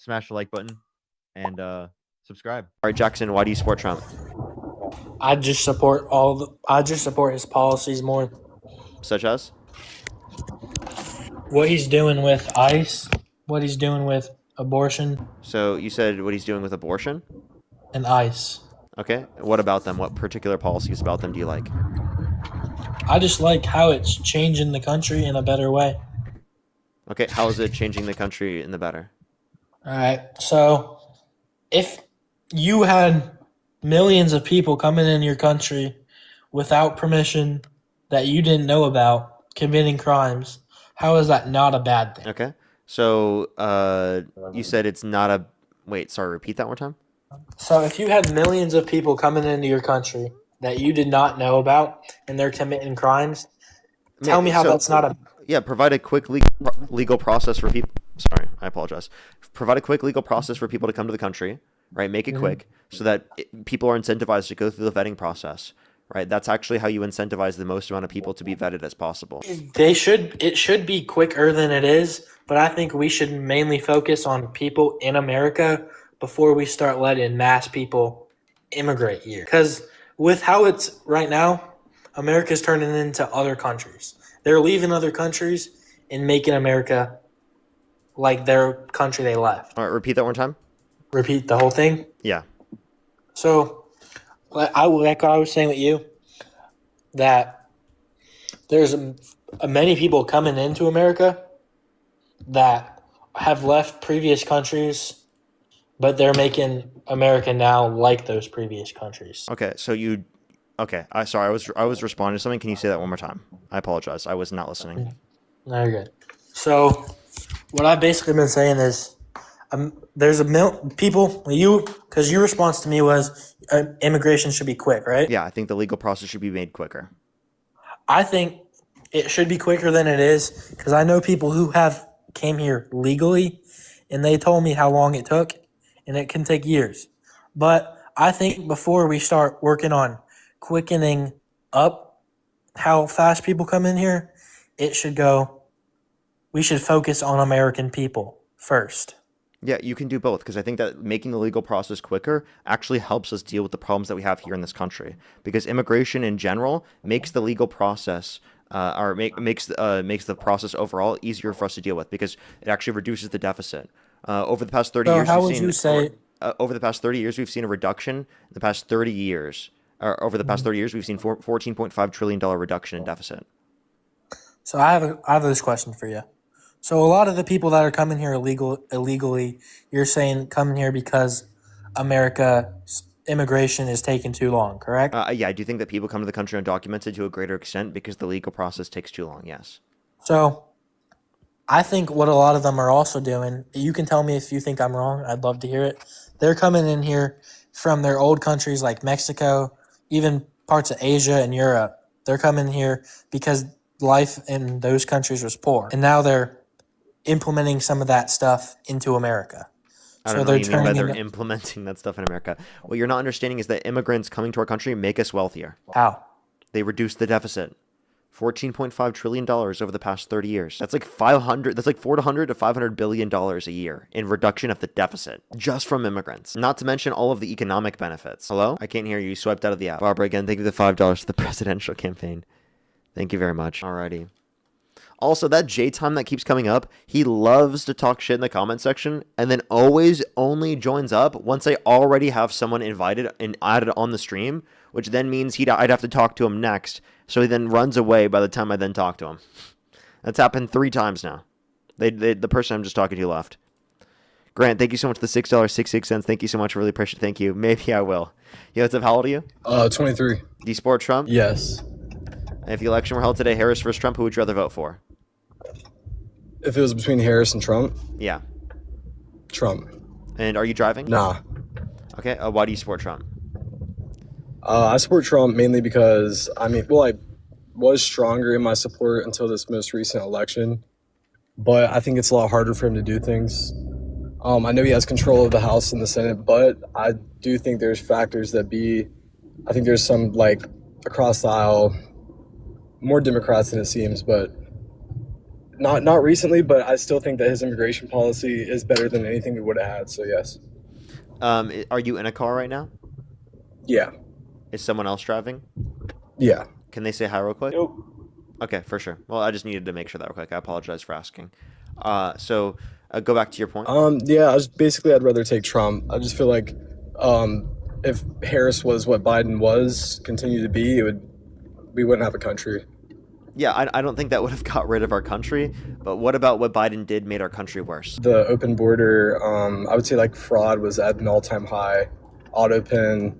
smash the like button, and subscribe. All right, Jackson, why do you support Trump? I just support his policies more. Such as? What he's doing with ICE, what he's doing with abortion So you said what he's doing with abortion? and ICE. Okay. What about them? What particular policies about them do you like? I just like how it's changing the country in a better way. Okay. How is it changing the country in the better? All right. So if you had millions of people coming in your country without permission that you didn't know about committing crimes, how is that not a bad thing? Okay. So you said it's not a. Wait, sorry, repeat that one more time. So if you had millions of people coming into your country that you did not know about and they're committing crimes, tell me how that's not a... Yeah, provide a quick legal process for people. Sorry, I apologize. Provide a quick legal process for people to come to the country, right? Make it quick so that people are incentivized to go through the vetting process, right? That's actually how you incentivize the most amount of people to be vetted as possible. It should be quicker than it is, but I think we should mainly focus on people in America before we start letting mass people immigrate here. Because with how it's right now, America's turning into other countries. They're leaving other countries and making America like their country they left. All right, repeat that one time. Repeat the whole thing? Yeah. So, like I was saying with you, that there's many people coming into America that have left previous countries, but they're making America now like those previous countries. Okay, so you... Okay, sorry, I was responding to something. Can you say that one more time? I apologize. I was not listening. No, you're good. So, what I've basically been saying is, there's because your response to me was immigration should be quick, right? Yeah, I think the legal process should be made quicker. I think it should be quicker than it is because I know people who have came here legally, and they told me how long it took, and it can take years. But I think before we start working on quickening up how fast people come in here, we should focus on American people first. Yeah, you can do both because I think that making the legal process quicker actually helps us deal with the problems that we have here in this country. Because immigration in general makes the legal process makes the process overall easier for us to deal with because it actually reduces the deficit. Over the past 30 years, over the past 30 years, we've seen a reduction. In the past 30 years, over the past 30 years, we've seen $14.5 trillion reduction in deficit. So I have this question for you. So a lot of the people that are coming here illegally, you're saying coming here because America's immigration is taking too long, correct? Yeah, I do think that people come to the country undocumented to a greater extent because the legal process takes too long, yes. So I think what a lot of them are also doing, you can tell me if you think I'm wrong, I'd love to hear it. They're coming in here from their old countries like Mexico, even parts of Asia and Europe. They're coming here because life in those countries was poor. And now they're implementing some of that stuff into America. I don't know what you mean by they're implementing that stuff in America. What you're not understanding is that immigrants coming to our country make us wealthier. How? They reduce the deficit. $14.5 trillion over the past 30 years. That's like $400 to $500 billion a year in reduction of the deficit just from immigrants. Not to mention all of the economic benefits. Hello? I can't hear you. You swiped out of the app. Barbara, again, thank you for the $5 for the presidential campaign. Thank you very much. Alrighty. Also, that J-Time that keeps coming up, he loves to talk shit in the comment section and then always only joins up once I already have someone invited and added on the stream, which then means I'd have to talk to him next. So he then runs away by the time I then talk to him. That's happened 3 times now. The person I'm just talking to left. Grant, thank you so much for the $6.66. Thank you so much. Really appreciate it. Thank you. Maybe I will. Yo, what's up? How old are you? 23. Do you support Trump? Yes. And if the election were held today, Harris versus Trump, who would you rather vote for? If it was between Harris and Trump? Yeah. Trump. And are you driving? Nah. Okay. Why do you support Trump? I support Trump mainly because, I was stronger in my support until this most recent election, but I think it's a lot harder for him to do things. I know he has control of the House and the Senate, but I do think there's factors I think there's some, across the aisle, more Democrats than it seems, but Not recently, but I still think that his immigration policy is better than anything we would have had. So yes, Are you in a car right now? yeah, Is someone else driving? yeah. Can they say hi real quick? Nope. Okay, for sure. Well, I just needed to make sure that real quick. I apologize for asking. Go back to your point. Yeah, I'd rather take Trump. I just feel like um, if Harris was what Biden was, continue to be, we wouldn't have a country. Yeah, I don't think that would have got rid of our country, but what about what Biden did made our country worse? The open border, I would say like fraud was at an all-time high. Auto pen,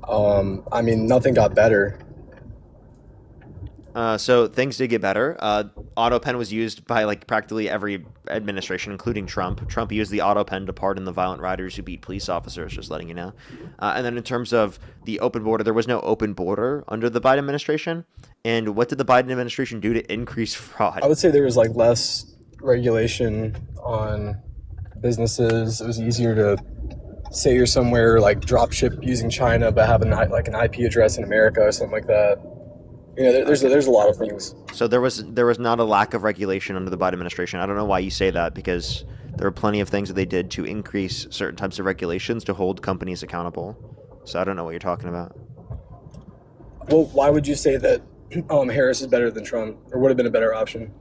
I mean, nothing got better. So things did get better. Auto pen was used by like practically every administration, including Trump. Trump used the auto pen to pardon the violent rioters who beat police officers, just letting you know. And then in terms of the open border, there was no open border under the Biden administration. And what did the Biden administration do to increase fraud? I would say there was like less regulation on businesses. It was easier to say you're somewhere like drop ship using China, but have like an IP address in America or something like that. You know, there's a lot of things. So there was not a lack of regulation under the Biden administration. I don't know why you say that, because there were plenty of things that they did to increase certain types of regulations to hold companies accountable. So I don't know what you're talking about. Well, why would you say that Harris is better than Trump, or would have been a better option?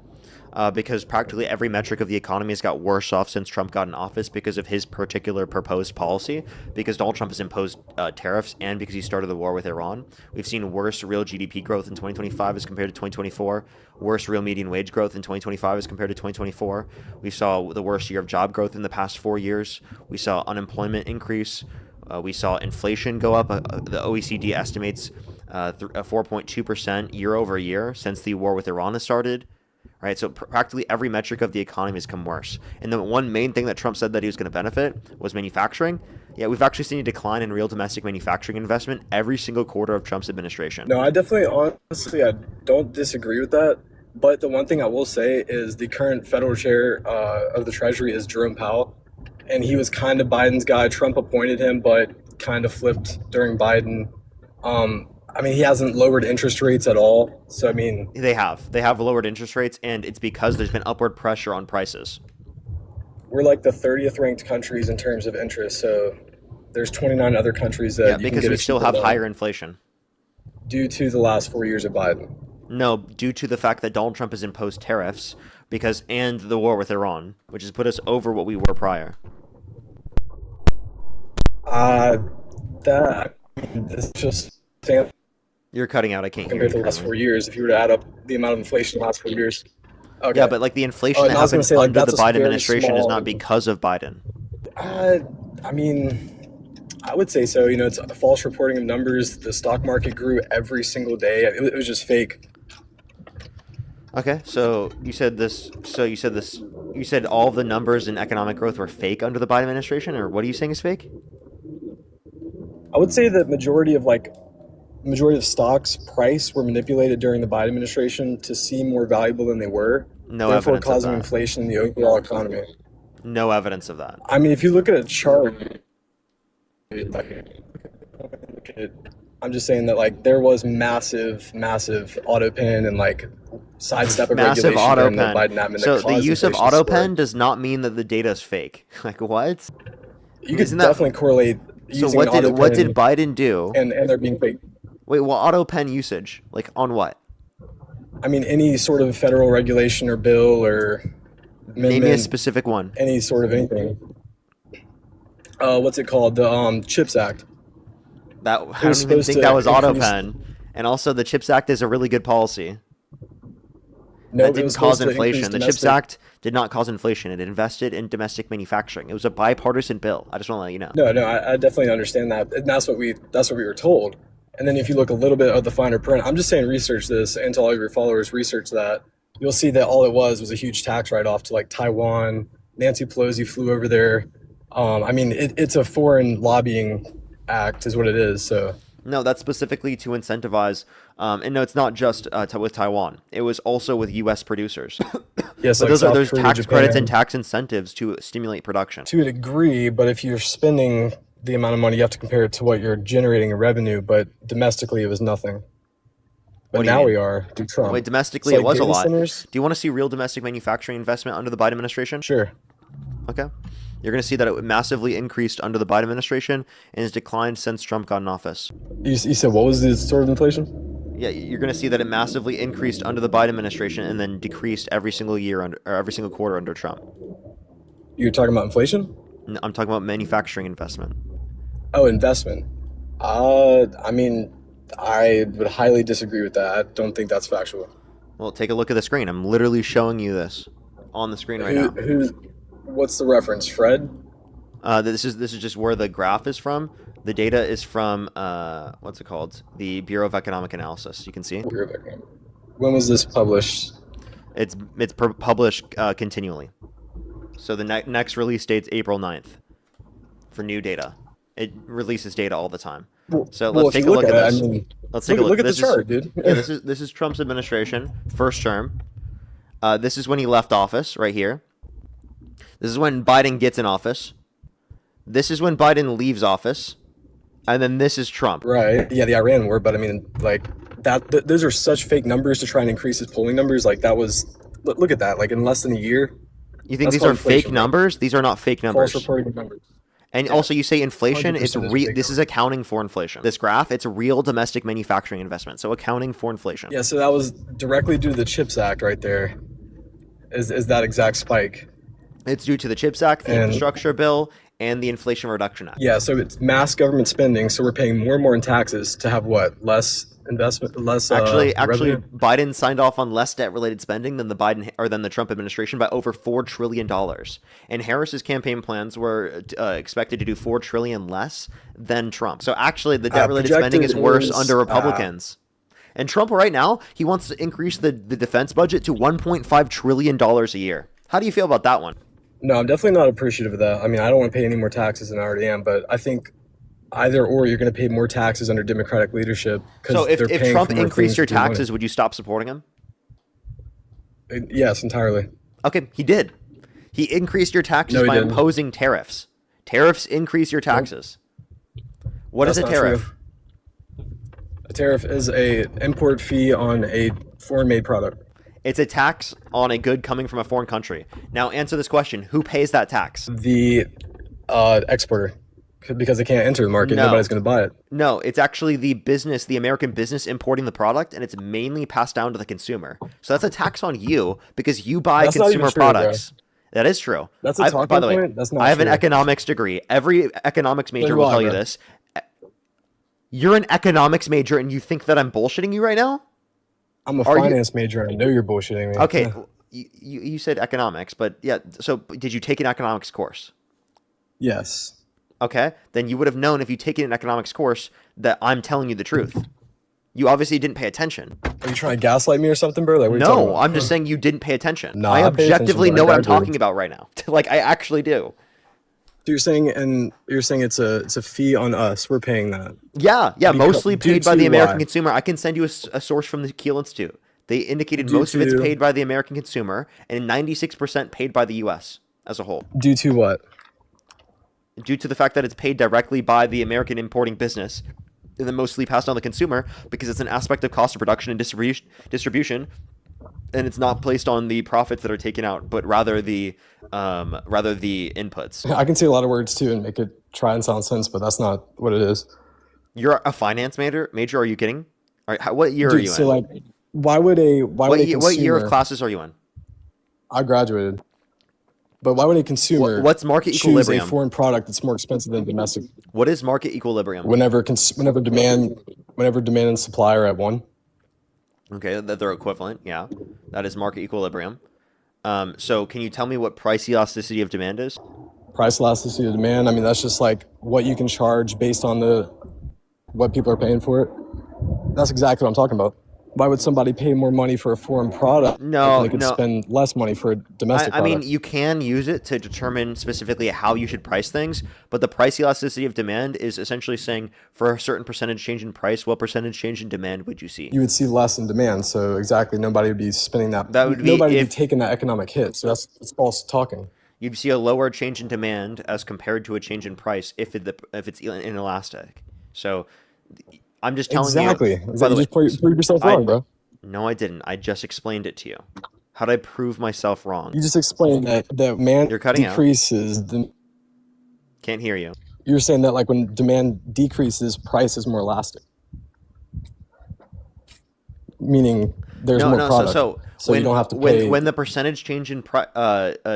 Because practically every metric of the economy has got worse off since Trump got in office because of his particular proposed policy, because Donald Trump has imposed tariffs, and because he started the war with Iran. We've seen worse real GDP growth in 2025 as compared to 2024, worse real median wage growth in 2025 as compared to 2024. We saw the worst year of job growth in the past 4 years. We saw unemployment increase. We saw inflation go up. The OECD estimates 4.2% year over year since the war with Iran has started. Right, so practically every metric of the economy has come worse. And the one main thing that Trump said that he was going to benefit was manufacturing. Yeah, we've actually seen a decline in real domestic manufacturing investment every single quarter of Trump's administration. No, honestly, I don't disagree with that. But the one thing I will say is the current federal chair of the Treasury is Jerome Powell. And he was kind of Biden's guy. Trump appointed him, but kind of flipped during Biden. I mean, he hasn't lowered interest rates at all. So, I mean... They have lowered interest rates, and it's because there's been upward pressure on prices. We're like the 30th ranked countries in terms of interest. So, there's 29 other countries that you because can get we still have higher inflation. Due to the last 4 years of Biden. No, due to the fact that Donald Trump has imposed tariffs, and the war with Iran, which has put us over what we were prior. It's just... You're cutting out. I can't hear you. Compared to the last 4 years, if you were to add up the amount of inflation in the last 4 years. Okay. Yeah, but like the inflation that happened under the Biden administration is not because of Biden. I mean, I would say so. You know, it's a false reporting of numbers. The stock market grew every single day. It was just fake. Okay, so you said this. You said all the numbers in economic growth were fake under the Biden administration, or what are you saying is fake? I would say the majority of stocks price were manipulated during the Biden administration to seem more valuable than they were, therefore causing inflation in the overall economy. No evidence of that. I mean, if you look at a chart, I'm just saying that like there was massive auto pen and like sidestep of massive regulation auto during the Biden pen. admin. So the use of auto pen does not mean that the data is fake. Like what? You could definitely correlate. So what did Biden do? And they're being fake. Wait, well, auto pen usage, like on what? I mean, any sort of federal regulation or bill or name me a specific one. Any sort of anything. What's it called? The CHIPS Act. I don't even think that was auto pen. And also, the CHIPS Act is a really good policy. No, that didn't cause inflation. The CHIPS Act did not cause inflation. It invested in domestic manufacturing. It was a bipartisan bill. I just want to let you know. No, I definitely understand that. And that's what we were told. And then if you look a little bit of the finer print, I'm just saying research this, and to all of your followers, research that. You'll see that all it was a huge tax write-off to like Taiwan. Nancy Pelosi flew over there. I mean, it's a foreign lobbying act is what it is. So no, that's specifically to incentivize. And no, it's not just with Taiwan. It was also with U.S. producers. Yes, but like those tax credits and tax incentives to stimulate production. To a degree, but if you're spending the amount of money, you have to compare it to what you're generating in revenue. But domestically, it was nothing. But What do you now mean? we are through Trump. Wait, It's domestically, it like was a data lot. centers. Do you want to see real domestic manufacturing investment under the Biden administration? Sure. Okay. You're going to see that it massively increased under the Biden administration and has declined since Trump got in office. You said what was the sort of inflation? Yeah, you're going to see that it massively increased under the Biden administration and then decreased every single year or every single quarter under Trump. You're talking about inflation? I'm talking about manufacturing investment. Oh, investment. I mean, I would highly disagree with that. I don't think that's factual. Well, take a look at the screen. I'm literally showing you this on the screen right now. What's the reference, Fred? This is just where the graph is from. The data is from what's it called? The Bureau of Economic Analysis. You can see. When was this published? It's published continually. So the next release date's April 9th for new data. It releases data all the time. So let's take a look at this. Let's take a look. Look at the chart, dude. Yeah, this is Trump's administration, first term. This is when he left office, right here. This is when Biden gets in office. This is when Biden leaves office. And then this is Trump. Right. Yeah, the Iran war, but I mean, like that. Those are such fake numbers to try and increase his polling numbers. Like that was. Look at that. Like in less than a year. You think these are fake numbers? These are not fake numbers. False reporting numbers. And also, you say inflation. It's 100% this is accounting for inflation. This graph, it's a real domestic manufacturing investment. So accounting for inflation. Yeah. So that was directly due to the CHIPS Act, right there. Is that exact spike? It's due to the CHIPS Act, the Infrastructure Bill, and the Inflation Reduction Act. Yeah, so it's mass government spending, so we're paying more and more in taxes to have what? Less investment, less Actually, revenue? Biden signed off on less debt-related spending than the Trump administration by over $4 trillion. And Harris's campaign plans were expected to do $4 trillion less than Trump. So actually, the debt-related spending is worse under Republicans. And Trump right now, he wants to increase the defense budget to $1.5 trillion a year. How do you feel about that one? No, I'm definitely not appreciative of that. I mean, I don't want to pay any more taxes than I already am, but I think either or you're going to pay more taxes under Democratic leadership. So if Trump increased your taxes, would you stop supporting him? Yes, entirely. Okay, he did. He increased your taxes by imposing tariffs. Tariffs increase your taxes. What is a tariff? A tariff is a import fee on a foreign-made product. It's a tax on a good coming from a foreign country. Now, answer this question. Who pays that tax? The exporter. Because they can't enter the market. No. Nobody's going to buy it. No, it's actually the American business importing the product, and it's mainly passed down to the consumer. So that's a tax on you because you buy consumer products. Bro. That is true. That's a talking by the way, point? That's not I have true. an economics degree. Every economics major will tell you this. You're an economics major, and you think that I'm bullshitting you right now? I'm a finance major, and I know you're bullshitting me. Okay, you said economics, but yeah, so did you take an economics course? Yes. Okay, then you would have known if you take an economics course that I'm telling you the truth. You obviously didn't pay attention. Are you trying to gaslight me or something, bro? Like, what are you talking about? I'm just saying you didn't pay attention. Nah, I I pay objectively attention, know what I I'm talking about right now. Like, I actually do. So you're saying it's a fee on us. We're paying that. Yeah, mostly paid by the American consumer. I can send you a source from the Kiel Institute. They indicated most of it's paid by the American consumer and 96% paid by the U.S. as a whole. Due to what? Due to the fact that it's paid directly by the American importing business and then mostly passed on the consumer because it's an aspect of cost of production and distribution, and it's not placed on the profits that are taken out, but rather the inputs. I can say a lot of words too and make it try and sound sense, but that's not what it is. You're a finance major? Are you kidding? All right, what year are you in? Like, what year of classes are you in? I graduated. But why would a consumer what's market choose equilibrium? a foreign product that's more expensive than domestic? What is market equilibrium? Whenever demand and supply are at one. Okay, that they're equivalent. Yeah, that is market equilibrium. So can you tell me what price elasticity of demand is? Price elasticity of demand. I mean, that's just like what you can charge based on what people are paying for it. That's exactly what I'm talking about. Why would somebody pay more money for a foreign product if they could spend less money for a domestic product? I mean, you can use it to determine specifically how you should price things, but the price elasticity of demand is essentially saying for a certain percentage change in price, what percentage change in demand would you see? You would see less in demand, so exactly, nobody would be spending that. Nobody would be taking that economic hit, so that's false talking. You'd see a lower change in demand as compared to a change in price if it's inelastic. So I'm just telling Exactly. you. Exactly. By the You way, just proved yourself wrong, bro. no, I didn't. I just explained it to you. How did I prove myself wrong? You just explained that demand You're cutting out. decreases. Can't hear you. You're saying that like when demand decreases, price is more elastic, meaning there's more product, so you don't have to pay. When the percentage change in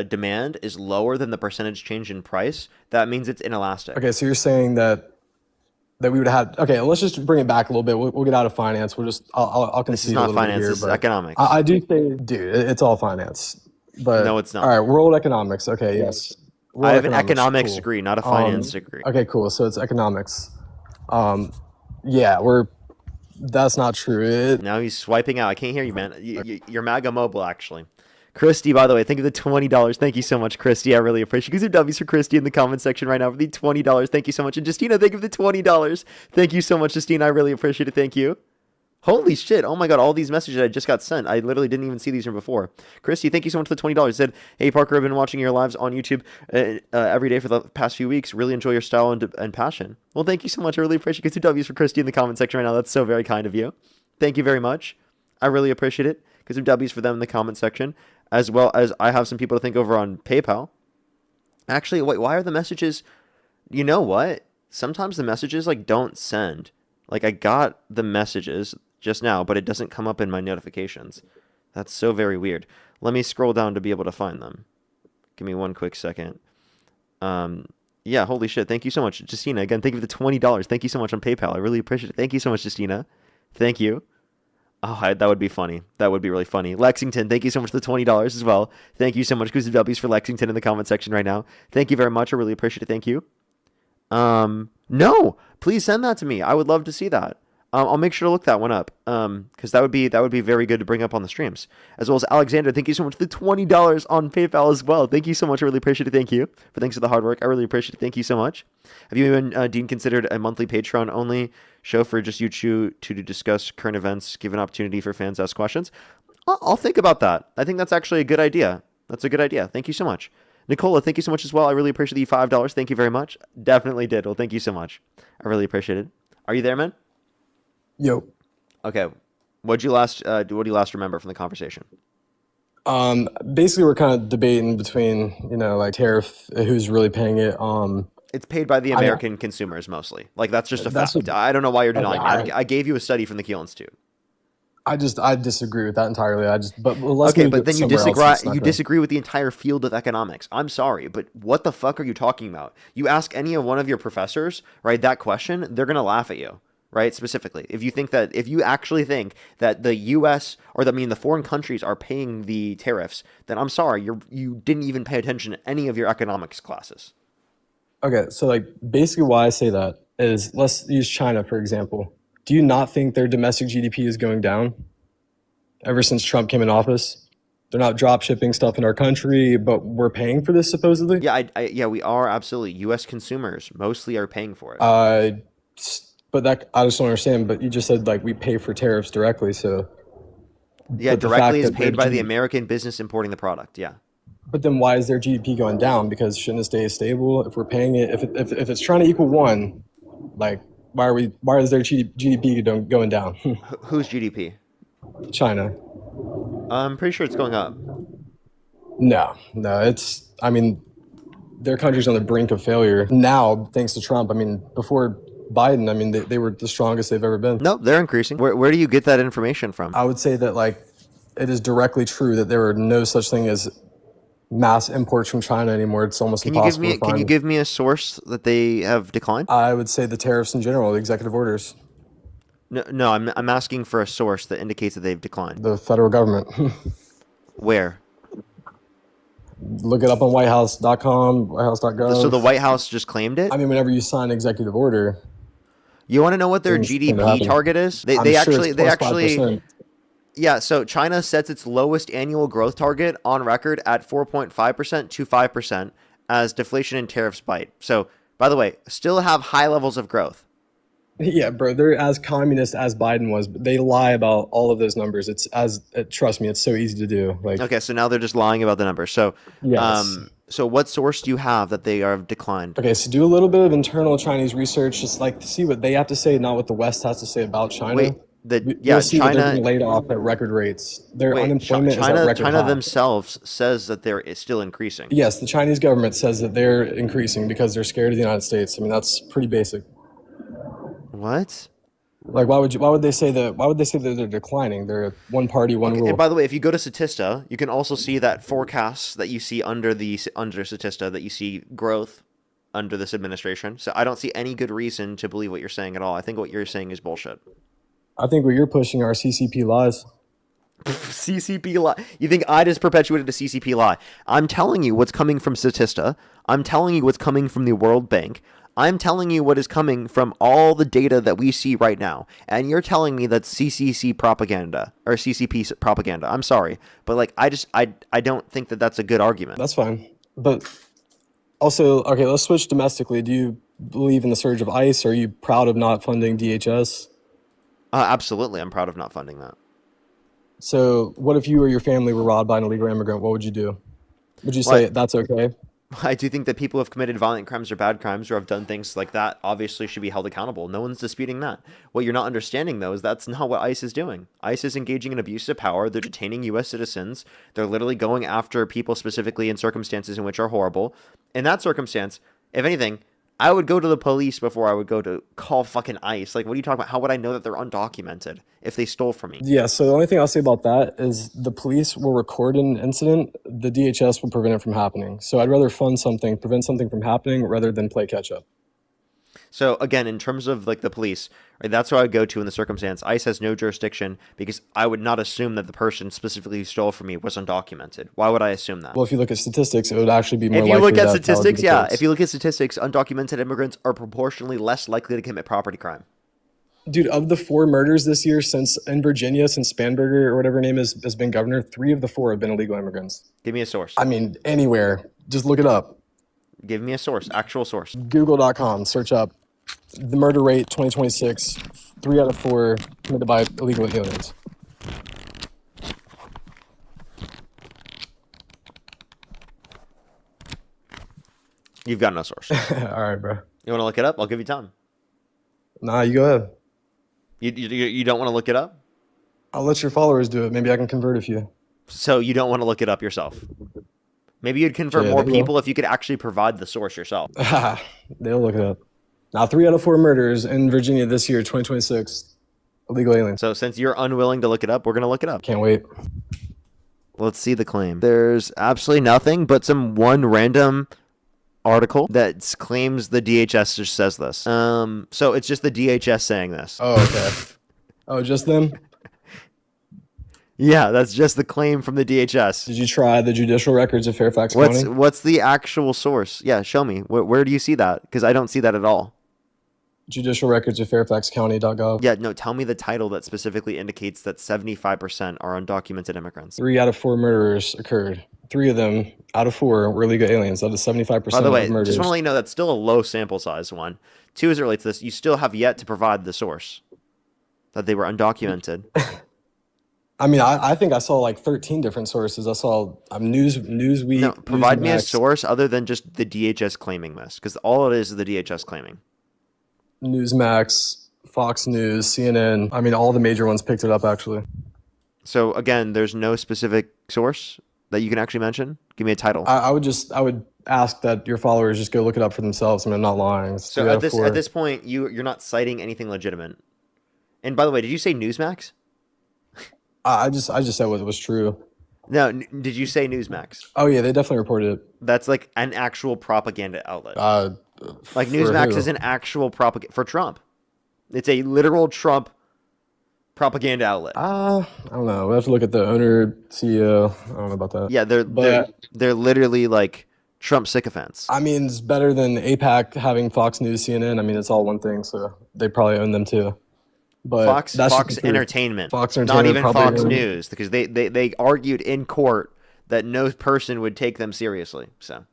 demand is lower than the percentage change in price, that means it's inelastic. Okay, so you're saying that we would have. Okay, let's just bring it back a little bit. We'll get out of finance. I'll concede This is not a little finance. bit here, This is but economics. I do think, dude, it's all finance. But No, it's not. All right, world economics. Okay, yes. I have an economics cool. degree, not a finance degree. Okay, cool. So it's economics. Yeah, that's not true. Now he's swiping out. I can't hear you, man. You're MAGA mobile, actually. Christy, by the way, thank you for the $20. Thank you so much, Christy. I really appreciate it. Give some W's for Christy in the comment section right now for the $20. Thank you so much. And Justina, thank you for the $20. Thank you so much, Justina. I really appreciate it. Thank you. Holy shit. Oh my God. All these messages I just got sent. I literally didn't even see these from before. Christy, thank you so much for the $20. Said, hey, Parker, I've been watching your lives on YouTube every day for the past few weeks. Really enjoy your style and passion. Well, thank you so much. I really appreciate it. Get some W's for Christy in the comment section right now. That's so very kind of you. Thank you very much. I really appreciate it. Get some W's for them in the comment section, as well as I have some people to think over on PayPal. Actually, wait, why are the messages... You know what? Sometimes the messages like don't send. Like I got the messages just now, but it doesn't come up in my notifications. That's so very weird. Let me scroll down to be able to find them. Give me one quick second. Yeah, holy shit. Thank you so much, Justina. Again, thank you for the $20. Thank you so much on PayPal. I really appreciate it. Thank you so much, Justina. Thank you. Oh, that would be funny. That would be really funny. Lexington, thank you so much for the $20 as well. Thank you so much. Exclusive W's for Lexington in the comment section right now. Thank you very much. I really appreciate it. Thank you. No, please send that to me. I would love to see that. I'll make sure to look that one up. Because that would be very good to bring up on the streams. As well as Alexander, thank you so much for the $20 on PayPal as well. Thank you so much. I really appreciate it. Thank you. Thanks for the hard work. I really appreciate it. Thank you so much. Have you even, Dean, considered a monthly Patreon only show for just you two to discuss current events, give an opportunity for fans to ask questions? I'll think about that. I think that's actually a good idea. That's a good idea. Thank you so much. Nicola, thank you so much as well. I really appreciate the $5. Thank you very much. Definitely did. Well, thank you so much. I really appreciate it. Are you there, man? Yo. Okay. What do you last remember from the conversation? Basically we're kind of debating between, like tariff, who's really paying it. It's paid by the American consumers mostly. Like that's just a fact. I don't know why you're denying it. I gave you a study from the Kiel Institute. I disagree with that entirely. But then you disagree with the entire field of economics. I'm sorry, but what the fuck are you talking about? You ask any one of your professors, right, that question, they're gonna laugh at you, right? Specifically, if you actually think that the U.S. the foreign countries are paying the tariffs, then I'm sorry, you didn't even pay attention to any of your economics classes. Okay, so like basically why I say that is, let's use China for example. Do you not think their domestic GDP is going down ever since Trump came in office? They're not drop shipping stuff in our country, but we're paying for this supposedly? Yeah, we are absolutely. U.S. consumers mostly are paying for it. But that I just don't understand. But you just said like we pay for tariffs directly, so yeah, directly is paid by the American business importing the product. Yeah. But then why is their GDP going down? Because shouldn't it stay stable if we're paying it? If it's trying to equal one, like why is their GDP going down? Whose GDP? China. I'm pretty sure it's going up. No, their country's on the brink of failure now, thanks to Trump. Before Biden, they were the strongest they've ever been. No, they're increasing. Where do you get that information from? I would say that like it is directly true that there are no such thing as mass imports from China anymore. It's almost impossible to find. Can you give me a source that they have declined? I would say the tariffs in general, the executive orders. No, I'm asking for a source that indicates that they've declined. The federal government. Where? Look it up on whitehouse.com, whitehouse.gov. So the White House just claimed it? Whenever you sign an executive order. You want to know what their GDP target is? They actually Yeah, so China sets its lowest annual growth target on record at 4.5% to 5% as deflation and tariffs bite. So, by the way, still have high levels of growth. Yeah, bro, they're as communist as Biden was, but they lie about all of those numbers. Trust me, it's so easy to do. Okay, so now they're just lying about the numbers. So, yes. So what source do you have that they are declined? Okay, so do a little bit of internal Chinese research, just like to see what they have to say, not what the West has to say about China. Wait, You'll see that they're China. being laid off at record rates. Their Wait, unemployment is at record China high. themselves says that they're still increasing. Yes, the Chinese government says that they're increasing because they're scared of the United States. I mean, that's pretty basic. What? Like, why would they say that they're declining? They're one party, one rule. And by the way, if you go to Statista, you can also see that forecasts that you see under Statista that you see growth under this administration. So I don't see any good reason to believe what you're saying at all. I think what you're saying is bullshit. I think what you're pushing are CCP lies. CCP lie. You think I just perpetuated a CCP lie? I'm telling you what's coming from Statista. I'm telling you what's coming from the World Bank. I'm telling you what is coming from all the data that we see right now. And you're telling me that's CCC propaganda or CCP propaganda. I'm sorry. But like, I don't think that that's a good argument. That's fine. But also, okay, let's switch domestically. Do you believe in the surge of ICE? Are you proud of not funding DHS? Absolutely. I'm proud of not funding that. So what if you or your family were robbed by an illegal immigrant? What would you do? Would you say that's okay? I do think that people who have committed violent crimes or bad crimes or have done things like that obviously should be held accountable. No one's disputing that. What you're not understanding, though, is that's not what ICE is doing. ICE is engaging in abuse of power. They're detaining U.S. citizens. They're literally going after people specifically in circumstances in which are horrible. In that circumstance, if anything, I would go to the police before I would go to call fucking ICE. Like, what are you talking about? How would I know that they're undocumented if they stole from me? Yeah, so the only thing I'll say about that is the police will record an incident, the DHS will prevent it from happening. So I'd rather fund something, prevent something from happening rather than play catch up. So again, in terms of like the police, right, that's who I would go to in the circumstance. ICE has no jurisdiction because I would not assume that the person specifically who stole from me was undocumented. Why would I assume that? Well, if you look at statistics, it would actually be more If you likely look at that would be statistics, the yeah. case. If you look at statistics, undocumented immigrants are proportionally less likely to commit property crime. Dude, of the 4 murders this year in Virginia, since Spanberger or whatever her name is has been governor, 3 of the 4 have been illegal immigrants. Give me a source. I mean, anywhere. Just look it up. Give me a source. Actual source. Google.com, search up the murder rate 2026, 3 out of 4 committed by illegal aliens. You've got no source. All right, bro. You want to look it up? I'll give you time. Nah, you go ahead. You don't want to look it up? I'll let your followers do it. Maybe I can convert a few. So you don't want to look it up yourself? Maybe you'd convert Yeah, more they will. people if you could actually provide the source yourself. They'll look it up. Now, 3 out of 4 murders in Virginia this year, 2026, illegal aliens. So since you're unwilling to look it up, we're going to look it up. Can't wait. Let's see the claim. There's absolutely nothing but some one random article that claims the DHS just says this. So it's just the DHS saying this. Oh, okay. Oh, just them? Yeah, that's just the claim from the DHS. Did you try the judicial records of Fairfax County? What's the actual source? Yeah, show me. Where do you see that? Because I don't see that at all. Judicial records of fairfaxcounty.gov. Yeah, no, tell me the title that specifically indicates that 75% are undocumented immigrants. 3 out of 4 murderers occurred. 3 of them out of 4 were illegal aliens. That is 75% By the way, of murders. just want to let you know that's still a low sample size one. 2, as it relates to this, you still have yet to provide the source that they were undocumented. I mean, I think I saw like 13 different sources. I saw Newsweek. No, provide me a Newsmax, source other than just the DHS claiming this, because all it is the DHS claiming. Newsmax, Fox News, CNN. I mean, all the major ones picked it up, actually. So again, there's no specific source that you can actually mention. Give me a title. I would ask that your followers just go look it up for themselves. I mean, I'm not lying. It's 3 So out of 4. at this point, you're not citing anything legitimate. And by the way, did you say Newsmax? I just said what was true. No, did you say Newsmax? Oh yeah, they definitely reported it. That's like an actual propaganda outlet. Like For Newsmax who? is an actual propaganda for Trump. It's a literal Trump propaganda outlet. I don't know. We have to look at the owner, CEO. I don't know about that. Yeah, they're literally like Trump sycophants. I mean, it's better than APAC having Fox News, CNN. I mean, it's all one thing, so they probably own them too. But Fox that's just Fox the truth. Entertainment, Fox not Entertainment, even probably Fox owned- News, because they argued in court that no person would take them seriously. So,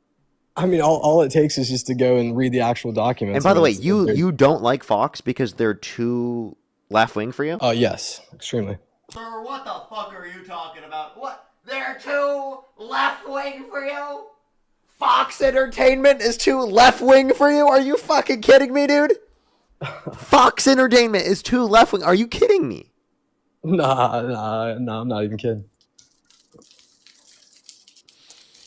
I mean, all it takes is just to go and read the actual documents. and by the way, It's- they're- you don't like Fox because they're too left wing for you. yes, extremely. Sir, what the fuck are you talking about? What? They're too left wing for you? Fox Entertainment is too left-wing for you? Are you fucking kidding me, dude? Fox Entertainment is too left-wing. Are you kidding me? Nah, I'm not even kidding.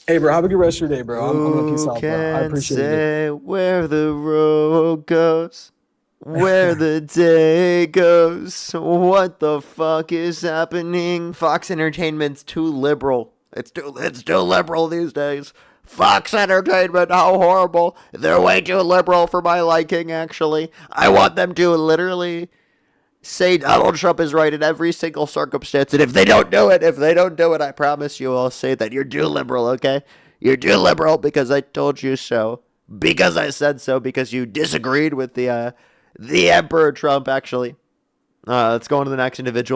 Hey, bro, have a good rest of your day, bro. I'm gonna peace out, bro. I appreciate it. Say where the road goes, where the day goes. What the fuck is happening? Fox Entertainment's too liberal. It's too liberal these days. Fox Entertainment, how horrible. They're way too liberal for my liking, actually. I want them to literally say Donald Trump is right in every single circumstance, and if they don't do it, I promise you I'll say that you're too liberal, okay? You're too liberal because I told you so. Because I said so, because you disagreed with the Emperor Trump, actually. Let's go on to the next individual.